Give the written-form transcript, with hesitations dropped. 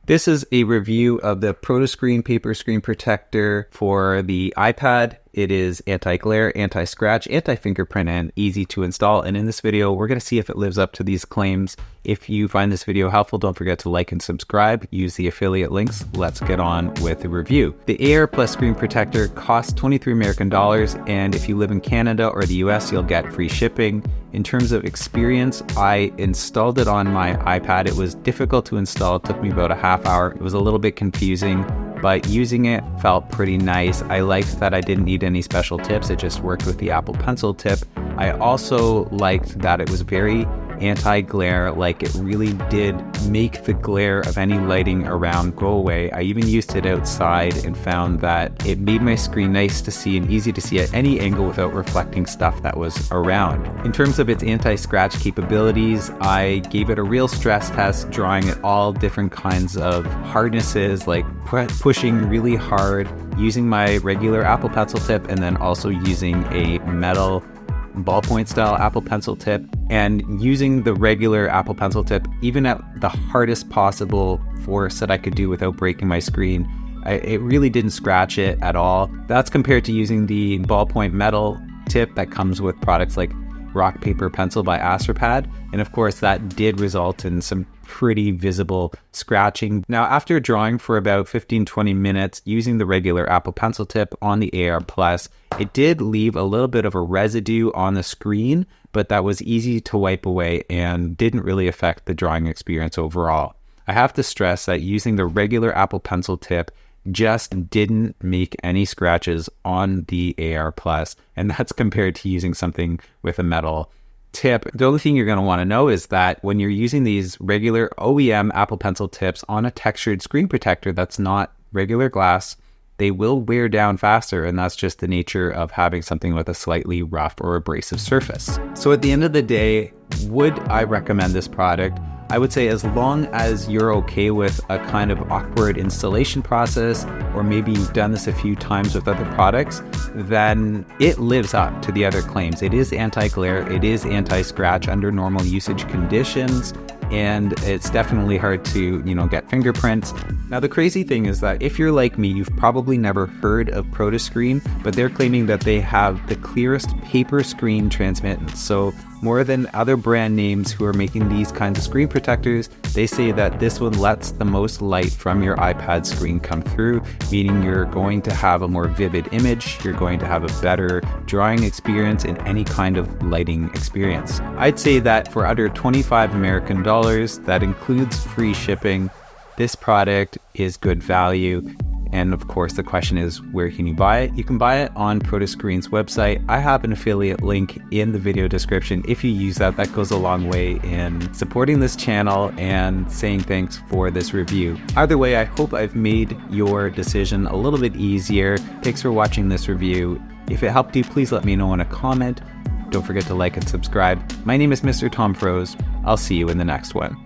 This is a review of the Protescreen paper screen protector for the iPad. It is anti-glare, anti-scratch, anti-fingerprint, and easy to install. And in this video, we're going to see if it lives up to these claims. If you find this video helpful, don't forget to like and subscribe. Use the affiliate links. Let's get on with the review. The AR Plus screen protector costs $23 American, and if you live in Canada or the US, you'll get free shipping. In terms of experience, I installed it on my iPad. It was difficult to install. It took me about a half hour. It was a little bit confusing, but using it felt pretty nice. I liked that I didn't need any special tips. It just worked with the Apple Pencil tip. I also liked that it was very anti-glare, like it really did make the glare of any lighting around go away. I even used it outside and found that it made my screen nice to see and easy to see at any angle without reflecting stuff that was around. In terms of its anti-scratch capabilities, I gave it a real stress test, drawing at all different kinds of hardnesses, like pushing really hard, using my regular Apple Pencil tip, and then also using a metal ballpoint style Apple Pencil tip, and using the regular Apple Pencil tip even at the hardest possible force that I could do without breaking my screen. It really didn't scratch it at all. That's compared to using the ballpoint metal tip that comes with products like Rock Paper Pencil by Astropad, and of course that did result in some pretty visible scratching. Now, after drawing for about 15-20 minutes using the regular Apple Pencil tip on the AR Plus, it did leave a little bit of a residue on the screen, but that was easy to wipe away and didn't really affect the drawing experience overall. I have to stress that using the regular Apple Pencil tip just didn't make any scratches on the AR Plus, and that's compared to using something with a metal tip. The only thing you're going to want to know is that when you're using these regular OEM Apple Pencil tips on a textured screen protector that's not regular glass, they will wear down faster, and that's just the nature of having something with a slightly rough or abrasive surface. So at the end of the day, would I recommend this product? I would say as long as you're okay with a kind of awkward installation process, or maybe you've done this a few times with other products, then it lives up to the other claims. It is anti-glare, it is anti-scratch under normal usage conditions, and it's definitely hard to, get fingerprints. Now, the crazy thing is that if you're like me, you've probably never heard of Protescreen, but they're claiming that they have the clearest paper screen transmittance. So more than other brand names who are making these kinds of screen protectors, they say that this one lets the most light from your iPad screen come through, meaning you're going to have a more vivid image, you're going to have a better drawing experience in any kind of lighting experience. I'd say that for under $25 American, that includes free shipping, this product is good value. And of course, the question is, where can you buy it? You can buy it on Protescreen's website. I have an affiliate link in the video description. If you use that, that goes a long way in supporting this channel and saying thanks for this review. Either way, I hope I've made your decision a little bit easier. Thanks for watching this review. If it helped you, please let me know in a comment. Don't forget to like and subscribe. My name is Mr. Tom Froese. I'll see you in the next one.